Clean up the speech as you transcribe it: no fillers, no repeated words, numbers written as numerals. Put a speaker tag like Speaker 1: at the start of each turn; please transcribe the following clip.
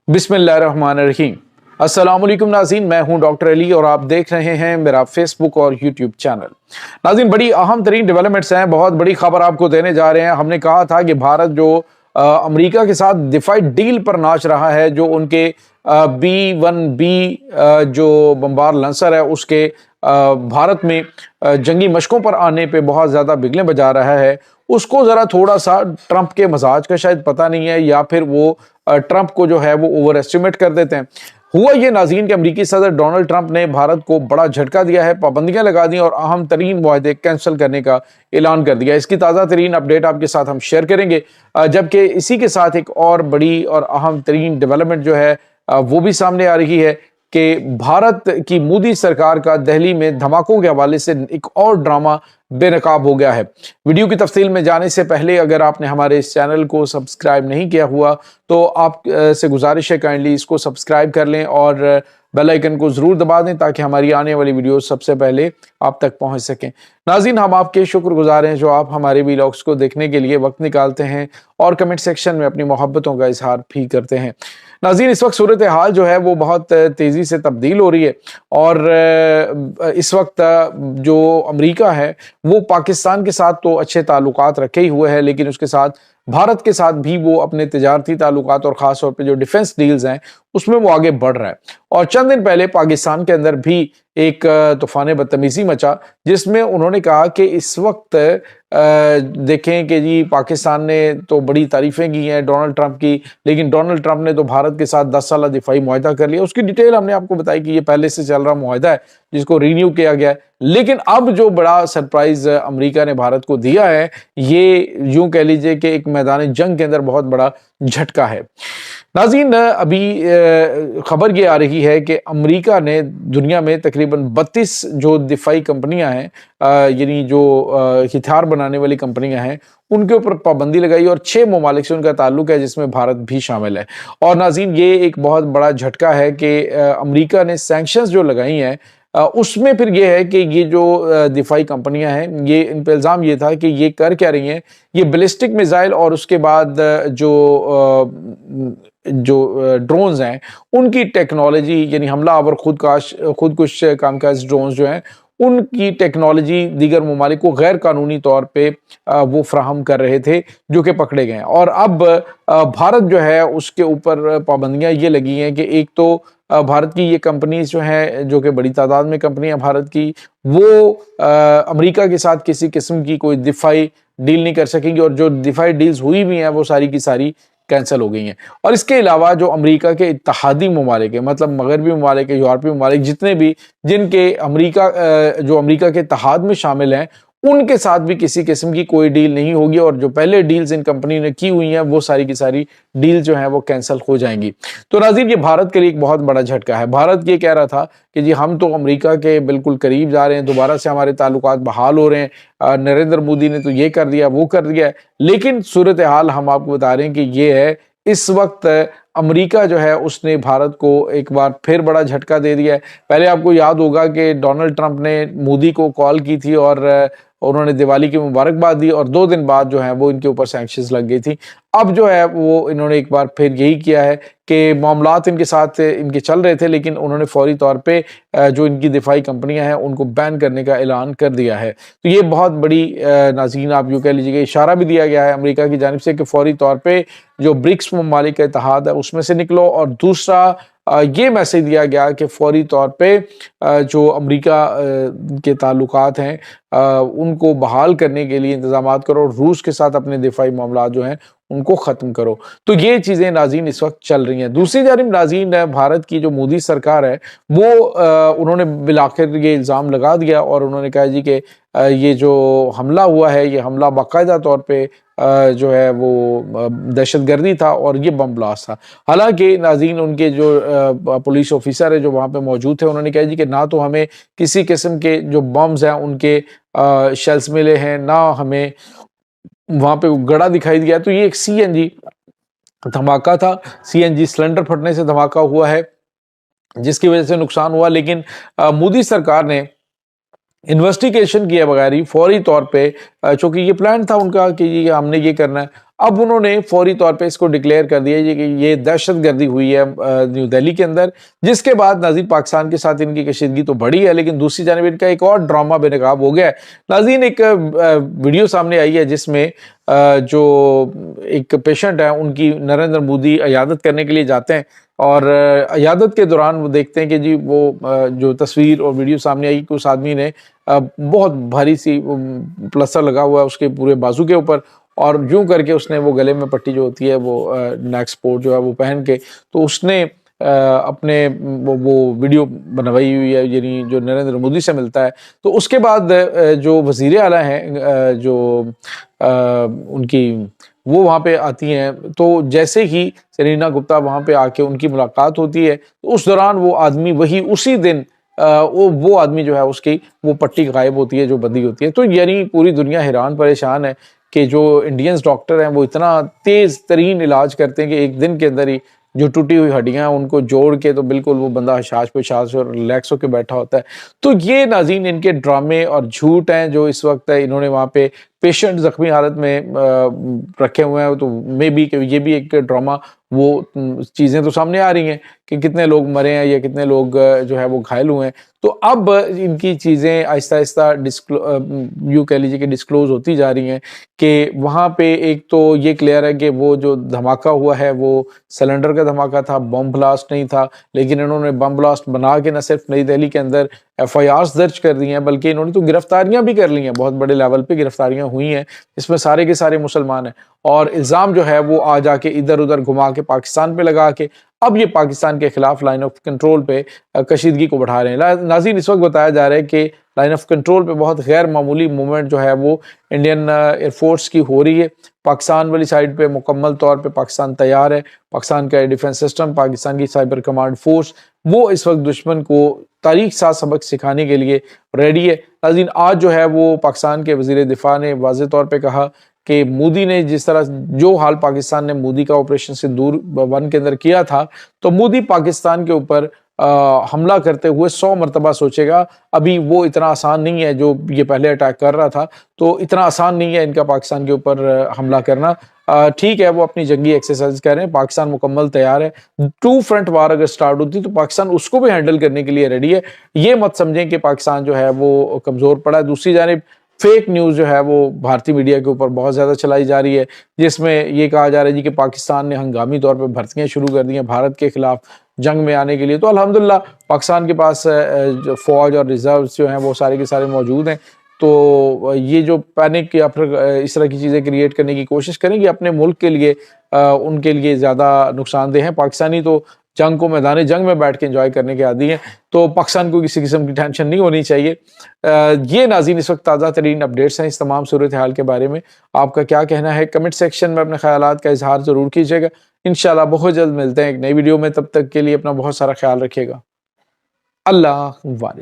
Speaker 1: बिस्मिल्लाहिर्रहमानिर्रहीम। अस्सलाम वालेकुम नाज़रीन, मैं हूं डॉक्टर अली और आप देख रहे हैं मेरा फेसबुक और यूट्यूब चैनल। नाज़रीन, बड़ी अहम तरीन डेवलपमेंट्स हैं, बहुत बड़ी खबर आपको देने जा रहे हैं। हमने कहा था कि भारत जो अमेरिका के साथ दिफाई डील पर नाच रहा है, जो उनके B-1B जो बम्बार लंसर है उसके भारत में जंगी मशकों पर आने पे बहुत ज़्यादा बिगलें बजा रहा है, उसको ज़रा थोड़ा सा ट्रंप के मजाज का शायद पता नहीं है, या फिर वो ट्रंप को जो है वो ओवर एस्टिमेट कर देते हैं। हुआ ये नाज़रीन कि अमेरिकी सदर डोनाल्ड ट्रंप ने भारत को बड़ा झटका दिया है, पाबंदियां लगा दी और अहम तरीन मुआहदे कैंसिल करने का ऐलान कर दिया। इसकी ताज़ा तरीन अपडेट आपके साथ हम शेयर करेंगे, जबकि इसी के साथ एक और बड़ी और अहम तरीन डेवलपमेंट जो है वो भी सामने आ रही है कि भारत की मोदी सरकार का दिल्ली में धमाकों के हवाले से एक और ड्रामा बेनकाब हो गया है। वीडियो की तफसील में जाने से पहले अगर आपने हमारे इस चैनल को सब्सक्राइब नहीं किया हुआ तो आप से गुजारिश है काइंडली इसको सब्सक्राइब कर लें और बेल आइकन को जरूर दबा दें ताकि हमारी आने वाली वीडियो सबसे पहले आप तक पहुंच सकें। नाज़रीन, हम आपके शुक्रगुजार हैं जो आप हमारे वीलॉग्स को देखने के लिए वक्त निकालते हैं और कमेंट सेक्शन में अपनी मोहब्बतों का इजहार भी करते हैं। नाज़रीन, इस वक्त सूरत हाल जो है वो बहुत तेज़ी से तब्दील हो रही है और इस वक्त जो अमेरिका है वो पाकिस्तान के साथ तो अच्छे ताल्लुकात रखे ही हुए हैं, लेकिन उसके साथ भारत के साथ भी वो अपने तिजारती ताल्लुकात और ख़ास तौर पे जो डिफेंस डील्स हैं उसमें वो आगे बढ़ रहा है। और चंद दिन पहले पाकिस्तान के अंदर भी एक तूफान बदतमीज़ी मचा, जिसमें उन्होंने कहा कि इस वक्त देखें कि जी पाकिस्तान ने तो बड़ी तारीफ़ें की हैं डोनाल्ड ट्रंप की, लेकिन डोनाल्ड ट्रंप ने तो भारत के साथ 10 साल दिफाई मुआहदा कर लिया। उसकी डिटेल हमने आपको बताई कि ये पहले से चल रहा मुआहदा है जिसको रीन्यू किया गया है, लेकिन अब जो बड़ा सरप्राइज अमेरिका ने भारत को दिया है ये यूं कह लीजिए कि एक मैदान जंग के अंदर बहुत बड़ा झटका है। नाज़रीन, अभी खबर ये आ रही है कि अमेरिका ने दुनिया में तकरीबन 32 जो दिफाई कंपनियां हैं, यानी जो हथियार बनाने वाली कंपनियां हैं, उनके ऊपर पाबंदी लगाई और 6 ममालिक से उनका ताल्लुक है जिसमें भारत भी शामिल है। और नाज़रीन, ये एक बहुत बड़ा झटका है कि अमेरिका ने सैंक्शंस जो लगाई हैं उसमें फिर ये है कि ये जो दिफाई कंपनियां हैं ये इन पर इल्ज़ाम ये था कि ये कर क्या रही हैं, ये बैलिस्टिक मिसाइल और उसके बाद जो ड्रोन्स हैं उनकी टेक्नोलॉजी, यानी हमलावर खुदकुश कामकाज ड्रोन्स जो हैं उनकी टेक्नोलॉजी दीगर ममालिक को गैर कानूनी तौर पे वो फ्राहम कर रहे थे जो कि पकड़े गए हैं। और अब भारत जो है उसके ऊपर पाबंदियां ये लगी हैं कि एक तो भारत की ये कंपनीज जो हैं, जो कि बड़ी तादाद में कंपनियां भारत की, वो अमेरिका के साथ किसी किस्म की कोई दिफाई डील नहीं कर सकेंगी और जो दिफाई डील्स हुई भी हैं वो सारी की सारी कैंसिल हो गई हैं। और इसके अलावा जो अमेरिका के इत्तेहादी ममालिक है, मतलब मगरबी ममालिक है, यूरोपीय ममालिक, जितने भी जिनके जो अमेरिका के इत्तेहाद में शामिल हैं, उनके साथ भी किसी किस्म की कोई डील नहीं होगी और जो पहले डील्स इन कंपनी ने की हुई हैं वो सारी की सारी डील जो हैं वो कैंसिल हो जाएंगी। तो नाज़रीन, ये भारत के लिए एक बहुत बड़ा झटका है। भारत ये कह रहा था कि जी हम तो अमेरिका के बिल्कुल करीब जा रहे हैं, दोबारा से हमारे ताल्लुकात बहाल हो रहे हैं, नरेंद्र मोदी ने तो ये कर दिया वो कर दिया है, लेकिन सूरत हाल हम आपको बता रहे हैं कि ये है इस वक्त अमेरिका जो है उसने भारत को एक बार फिर बड़ा झटका दे दिया है। पहले आपको याद होगा कि डोनाल्ड ट्रंप ने मोदी को कॉल की थी और उन्होंने दिवाली की मुबारकबाद दी और 2 दिन बाद जो है वो इनके ऊपर सैंक्शंस लग गई थी। अब जो है वो इन्होंने एक बार फिर यही किया है कि मामलात इनके साथ इनके चल रहे थे, लेकिन उन्होंने फौरी तौर पे जो इनकी दिफाई कंपनियां हैं उनको बैन करने का ऐलान कर दिया है। तो ये बहुत बड़ी नाज़रीन आप यूँ कह लीजिएगा इशारा भी दिया गया है अमेरिका की जानिब से कि फौरी तौर पे जो ब्रिक्स ममालिक का इत्तेहाद है उसमें से निकलो, और दूसरा ये मैसेज दिया गया कि फौरी तौर पे जो अमेरिका के ताल्लुकात हैं उनको बहाल करने के लिए इंतजाम करो, रूस के साथ अपने दिफाई मामला जो हैं उनको ख़त्म करो। तो ये चीज़ें नाज़रीन इस वक्त चल रही हैं। दूसरी जानिब नाज़रीन, भारत की जो मोदी सरकार है वो उन्होंने बिलाखिर ये इल्ज़ाम लगा दिया और उन्होंने कहा जी कि ये जो हमला हुआ है ये हमला बाकायदा तौर पे जो है वो दहशतगर्दी था और ये बम ब्लास्ट था। हालांकि नाज़रीन, उनके जो पुलिस ऑफिसर है जो वहाँ पे मौजूद थे उन्होंने कहा जी कि ना तो हमें किसी किस्म के जो बम्स हैं उनके शेल्स मिले हैं, ना हमें वहाँ पे गड़ा दिखाई दिया। तो ये एक CNG धमाका था, CNG सिलेंडर फटने से धमाका हुआ है जिसकी वजह से नुकसान हुआ, लेकिन मोदी सरकार ने इन्वेस्टिगेशन किए बगैर ही फौरी तौर पे, चूंकि ये प्लान था उनका कि ये हमने ये करना है, اب انہوں نے فوری طور پہ اس کو ڈکلیئر کر دیا کہ یہ دہشت گردی ہوئی ہے نیو دہلی کے اندر، جس کے بعد ناظرین پاکستان کے ساتھ ان کی کشیدگی تو بڑی ہے، لیکن دوسری جانب ان کا ایک اور ڈرامہ بے نقاب ہو گیا ہے۔ ناظرین ایک ویڈیو سامنے آئی ہے جس میں جو ایک پیشنٹ ہے ان کی نریندر مودی عیادت کرنے کے لیے جاتے ہیں، اور عیادت کے دوران وہ دیکھتے ہیں کہ جی وہ جو تصویر اور ویڈیو سامنے آئی کہ اس آدمی نے بہت بھاری سی پلسٹر لگا ہوا ہے اس کے پورے بازو کے اوپر، اور یوں کر کے اس نے وہ گلے میں پٹی جو ہوتی ہے وہ نیک سپورٹ جو ہے وہ پہن کے، تو اس نے اپنے وہ ویڈیو بنوائی ہوئی ہے، یعنی جو نریندر مودی سے ملتا ہے۔ تو اس کے بعد جو وزیر اعلیٰ ہیں جو ان کی وہ وہاں پہ آتی ہیں، تو جیسے ہی سرینا گپتا وہاں پہ آ کے ان کی ملاقات ہوتی ہے، تو اس دوران وہ آدمی وہی اسی دن وہ آدمی جو ہے اس کی وہ پٹی غائب ہوتی ہے جو بندی ہوتی ہے۔ تو یعنی پوری دنیا حیران پریشان ہے کہ جو انڈینز ڈاکٹر ہیں وہ اتنا تیز ترین علاج کرتے ہیں کہ ایک دن کے اندر ہی جو ٹوٹی ہوئی ہڈیاں ان کو جوڑ کے تو بالکل وہ بندہ حشاش پشاش اور ریلیکس ہو کے بیٹھا ہوتا ہے۔ تو یہ ناظرین ان کے ڈرامے اور جھوٹ ہیں جو اس وقت انہوں نے وہاں پہ پیشنٹ زخمی حالت میں رکھے ہوئے ہیں، تو مے بی کہ یہ بھی ایک ڈرامہ، وہ چیزیں تو سامنے آ رہی ہیں کہ کتنے لوگ مرے ہیں یا کتنے لوگ جو ہے وہ گھائل ہوئے ہیں۔ تو اب ان کی چیزیں آہستہ آہستہ یوں کہہ لیجیے کہ ڈسکلوز ہوتی جا رہی ہیں کہ وہاں پہ ایک تو یہ کلیئر ہے کہ وہ جو دھماکہ ہوا ہے وہ سلنڈر کا دھماکہ تھا، بم بلاسٹ نہیں تھا، لیکن انہوں نے بم بلاسٹ بنا کے نہ صرف نئی دہلی کے اندر ایف آئی آرز درج کر دی ہیں، بلکہ انہوں نے تو گرفتاریاں بھی کر لی ہیں، بہت بڑے لیول پہ گرفتاریاں ہوئی ہیں، اس میں سارے کے سارے مسلمان ہیں، اور الزام جو ہے وہ آ جا کے ادھر ادھر گھما کے پاکستان پہ لگا کے اب یہ پاکستان کے خلاف لائن آف کنٹرول پہ کشیدگی کو بڑھا رہے ہیں۔ ناظرین اس وقت بتایا جا رہا ہے کہ لائن آف کنٹرول پہ بہت غیر معمولی موومنٹ جو ہے وہ انڈین ایئر فورس کی ہو رہی ہے۔ پاکستان والی سائڈ پہ مکمل طور پہ پاکستان تیار ہے، پاکستان کا ڈیفنس سسٹم، پاکستان کی سائبر کمانڈ فورس، وہ اس وقت دشمن کو تاریخ ساز سبق سکھانے کے لیے ریڈی ہے۔ ناظرین آج جو ہے وہ پاکستان کے وزیر دفاع نے واضح طور پہ کہا کہ مودی نے جس طرح جو حال پاکستان نے مودی کا آپریشن سندور 1 کے اندر کیا تھا، تو مودی پاکستان کے اوپر حملہ کرتے ہوئے 100 مرتبہ سوچے گا۔ ابھی وہ اتنا آسان نہیں ہے جو یہ پہلے اٹیک کر رہا تھا، تو اتنا آسان نہیں ہے ان کا پاکستان کے اوپر حملہ کرنا۔ ٹھیک ہے وہ اپنی جنگی ایکسرسائز کر رہے ہیں، پاکستان مکمل تیار ہے، 2 فرنٹ وار اگر سٹارٹ ہوتی تو پاکستان اس کو بھی ہینڈل کرنے کے لیے ریڈی ہے۔ یہ مت سمجھیں کہ پاکستان جو ہے وہ کمزور پڑا ہے۔ دوسری جانب فیک نیوز جو ہے وہ بھارتی میڈیا کے اوپر بہت زیادہ چلائی جا رہی ہے، جس میں یہ کہا جا رہا ہے جی کہ پاکستان نے ہنگامی طور پہ بھرتیاں شروع کر دی ہیں بھارت کے خلاف جنگ میں آنے کے لیے۔ تو الحمدللہ پاکستان کے پاس جو فوج اور ریزروز جو ہیں وہ سارے کے سارے موجود ہیں، تو یہ جو پینک یا پھر اس طرح کی چیزیں کریٹ کرنے کی کوشش کریں گے اپنے ملک کے لیے، ان کے لیے زیادہ نقصان دہ ہیں۔ پاکستانی تو جنگ کو میدان جنگ میں بیٹھ کے انجوائے کرنے کے عادی ہیں، تو پاکستان کو کسی قسم کی ٹینشن نہیں ہونی چاہیے۔ یہ ناظرین اس وقت تازہ ترین اپڈیٹس ہیں اس تمام صورتحال کے بارے میں۔ آپ کا کیا کہنا ہے؟ کمنٹ سیکشن میں اپنے خیالات کا اظہار ضرور کیجیے گا۔ انشاءاللہ بہت جلد ملتے ہیں ایک نئی ویڈیو میں، تب تک کے لیے اپنا بہت سارا خیال رکھیے گا۔ اللہ حافظ۔